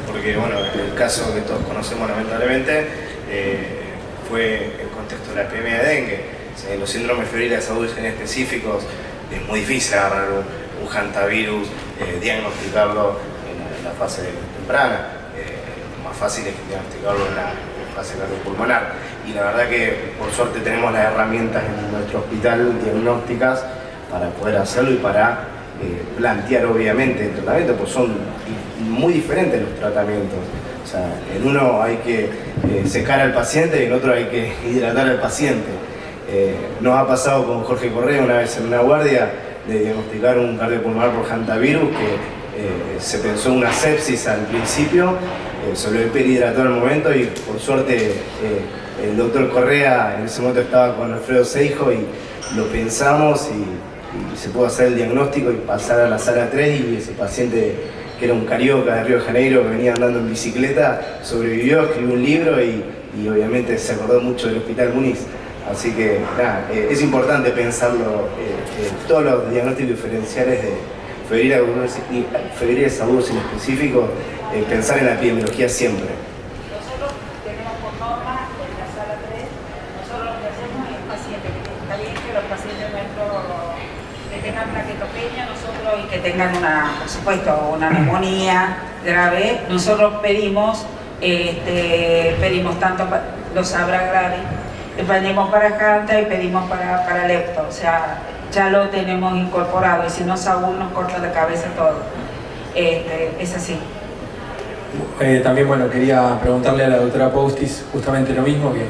porque bueno, el caso que todos conocemos lamentablemente fue el contexto de la epidemia de dengue. Los síndromes febriles agudos en específicos es muy difícil agarrar un hantavirus, diagnosticarlo en la fase temprana. Más fácil es diagnosticarlo en la fase cardiopulmonar. Y la verdad que por suerte tenemos las herramientas en nuestro hospital diagnósticas para poder hacerlo y para plantear obviamente el tratamiento, pues son muy diferentes los tratamientos. O sea, en uno hay que secar al paciente y en otro hay que hidratar al paciente. Nos ha pasado con Jorge Correa una vez en una guardia de diagnosticar un cardiopulmonar por hantavirus que se pensó una sepsis al principio, se lo hiperhidrató al momento y por suerte el doctor Correa en ese momento estaba con Alfredo Seijo y lo pensamos y se pudo hacer el diagnóstico y pasar a la sala 3 y ese paciente que era un carioca de Río de Janeiro que venía andando en bicicleta sobrevivió, escribió un libro y obviamente se acordó mucho del Hospital Muniz. Así que nada, es importante pensarlo, todos los diagnósticos diferenciales de febriles agudos en específico, pensar en la epidemiología siempre.
Nosotros tenemos por norma en la sala 3, nosotros lo que hacemos es pacientes que está bien que los pacientes nuestros que tengan plaquetopenia y que tengan por supuesto, una neumonía grave, nosotros pedimos tanto los Abragrari, pedimos para Hanta y pedimos para Lepto, o sea, ya lo tenemos incorporado y si no Saúl nos corta la cabeza todo. Es así.
También, bueno, quería preguntarle a la doctora Poustis justamente lo mismo, que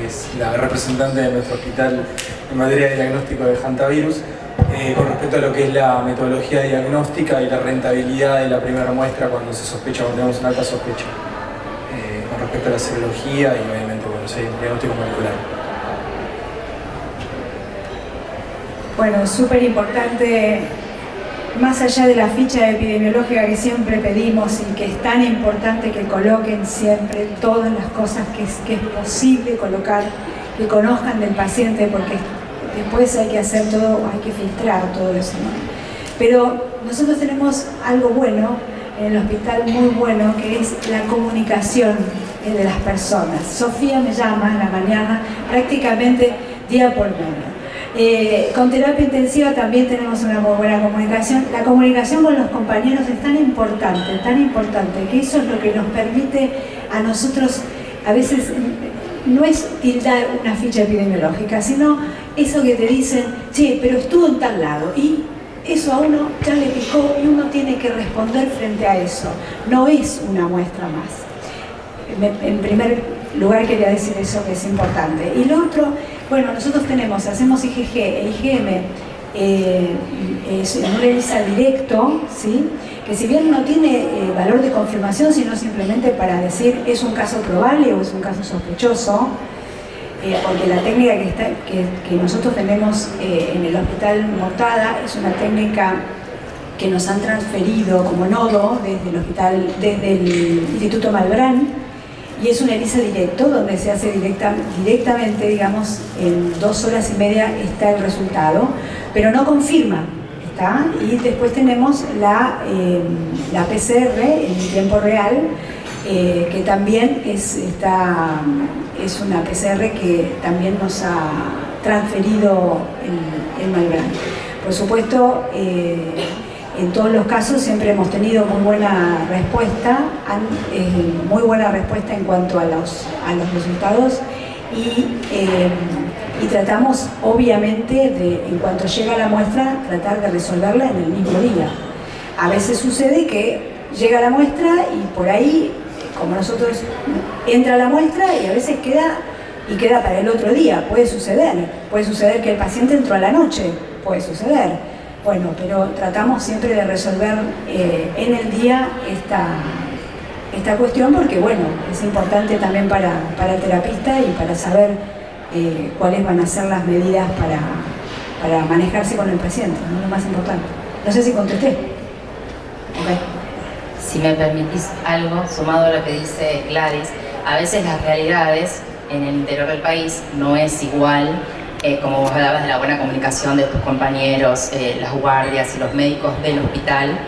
es la representante de nuestro hospital en materia de diagnóstico de hantavirus, con respecto a lo que es la metodología diagnóstica y la rentabilidad de la primera muestra cuando se sospecha, cuando tenemos una alta sospecha, con respecto a la serología y obviamente, bueno, sí, el diagnóstico molecular.
Bueno, súper importante, más allá de la ficha epidemiológica que siempre pedimos y que es tan importante que coloquen siempre todas las cosas que es posible colocar, que conozcan del paciente, porque después hay que hacer todo, hay que filtrar todo eso, ¿no? Pero nosotros tenemos algo bueno en el hospital, muy bueno, que es la comunicación de las personas. Sofía me llama en la mañana prácticamente día por medio. Con terapia intensiva también tenemos una muy buena comunicación. La comunicación con los compañeros es tan importante, que eso es lo que nos permite a nosotros, a veces no es tildar una ficha epidemiológica, sino eso que te dicen, che, pero estuvo en tal lado, y eso a uno ya le picó y uno tiene que responder frente a eso. No es una muestra más. En primer lugar quería decir eso, que es importante. Y lo otro, bueno, nosotros hacemos IgG e IgM, es en un ELISA directo, ¿sí? Que si bien no tiene valor de confirmación, sino simplemente para decir es un caso probable o es un caso sospechoso, porque la técnica que nosotros tenemos en el Hospital Mortada es una técnica que nos han transferido como nodo desde el Instituto Malbrán, y es un ELISA directo donde se hace directamente, digamos, en 2 horas y media está el resultado, pero no confirma, ¿está? Y después tenemos la PCR en tiempo real, que también es una PCR que también nos ha transferido el Malbrán. Por supuesto, en todos los casos siempre hemos tenido muy buena respuesta en cuanto a los resultados y tratamos obviamente en cuanto llega la muestra, tratar de resolverla en el mismo día. A veces sucede que llega la muestra y por ahí, como nosotros, entra la muestra y a veces queda para el otro día. Puede suceder que el paciente entró a la noche, puede suceder. Bueno, pero tratamos siempre de resolver en el día esta cuestión porque, bueno, es importante también para el terapista y para saber cuáles van a ser las medidas para manejarse con el paciente, ¿no? Lo más importante. No sé si contesté. Okay.
Si me permitís algo, sumado a lo que dice Gladys, a veces las realidades en el interior del país no es igual, como vos hablabas de la buena comunicación de tus compañeros, las guardias y los médicos del hospital,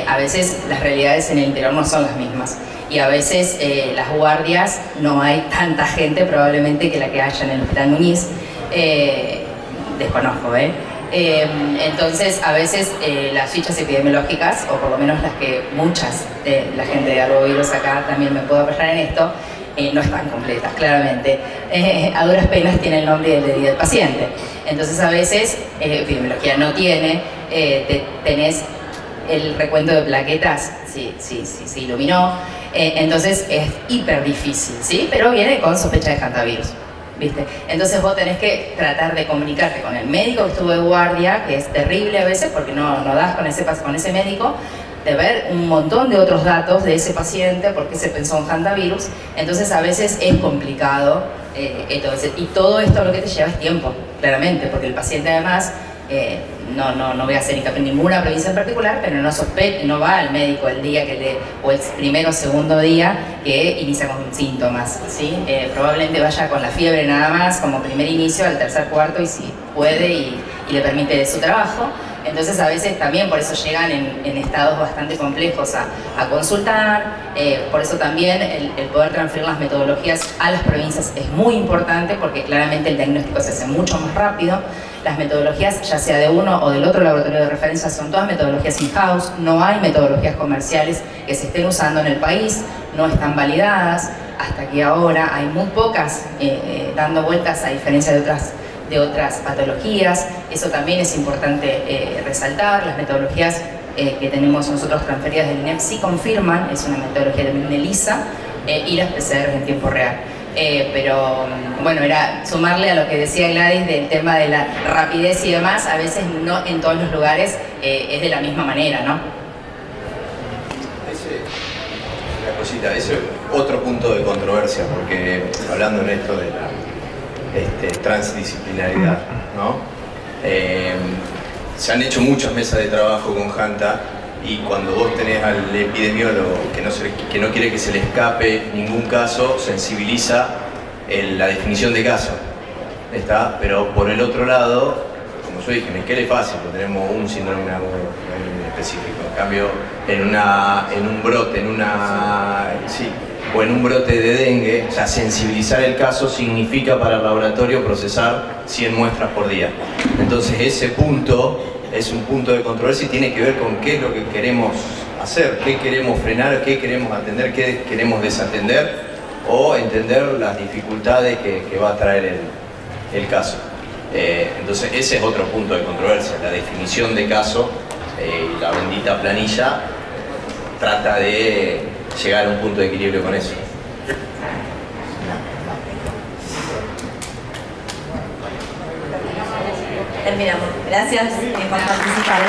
a veces las realidades en el interior no son las mismas. Y a veces las guardias no hay tanta gente probablemente que la que haya en el Hospital Núñez. Desconozco, entonces a veces las fichas epidemiológicas, o por lo menos las que muchas de la gente de Arbovirus acá también me puedo apoyar en esto, no están completas, claramente. A duras penas tiene el nombre del paciente. Entonces a veces epidemiología no tiene, tenés el recuento de plaquetas, sí, se iluminó, entonces es hiper difícil, ¿sí? Pero viene con sospecha de hantavirus, ¿viste? Entonces vos tenés que tratar de comunicarte con el médico que estuvo de guardia, que es terrible a veces porque no das con ese médico, de ver un montón de otros datos de ese paciente, porque se pensó en hantavirus, entonces a veces es complicado, entonces, y todo esto lo que te lleva es tiempo, claramente, porque el paciente además, no voy a hacer hincapié en ninguna provincia en particular, pero no va al médico el día o el primero o segundo día que inicia con síntomas, ¿sí? Probablemente vaya con la fiebre nada más, como primer inicio, al tercer, cuarto, y si puede y le permite su trabajo. Entonces a veces también por eso llegan en estados bastante complejos a consultar, por eso también el poder transferir las metodologías a las provincias es muy importante porque claramente el diagnóstico se hace mucho más rápido. Las metodologías, ya sea de uno o del otro laboratorio de referencia, son todas metodologías in-house, no hay metodologías comerciales que se estén usando en el país, no están validadas, hasta que ahora hay muy pocas dando vueltas a diferencia de otras patologías. Eso también es importante resaltar. Las metodologías que tenemos nosotros transferidas del INEP sí confirman, es una metodología también de ELISA y las PCR en tiempo real. Pero bueno, era sumarle a lo que decía Gladys del tema de la rapidez y demás, a veces no en todos los lugares es de la misma manera, ¿no?
Una cosita, ese es otro punto de controversia, porque hablando en esto de la transdisciplinaridad, ¿no? Se han hecho muchas mesas de trabajo con Hanta y cuando vos tenés al epidemiólogo que no quiere que se le escape ningún caso, sensibiliza la definición de caso, ¿está? Pero por el otro lado, como yo dije, en Esquel es fácil, porque tenemos un síndrome específico. En cambio, en un brote, o en un brote de dengue, o sea, sensibilizar el caso significa para el laboratorio procesar 100 muestras por día. Entonces ese punto es un punto de controversia y tiene que ver con qué es lo que queremos hacer, qué queremos frenar, qué queremos atender, qué queremos desatender o entender las dificultades que va a traer el caso. Entonces ese es otro punto de controversia, la definición de caso y la bendita planilla trata de llegar a un punto de equilibrio con eso.
Terminamos. Gracias por participar.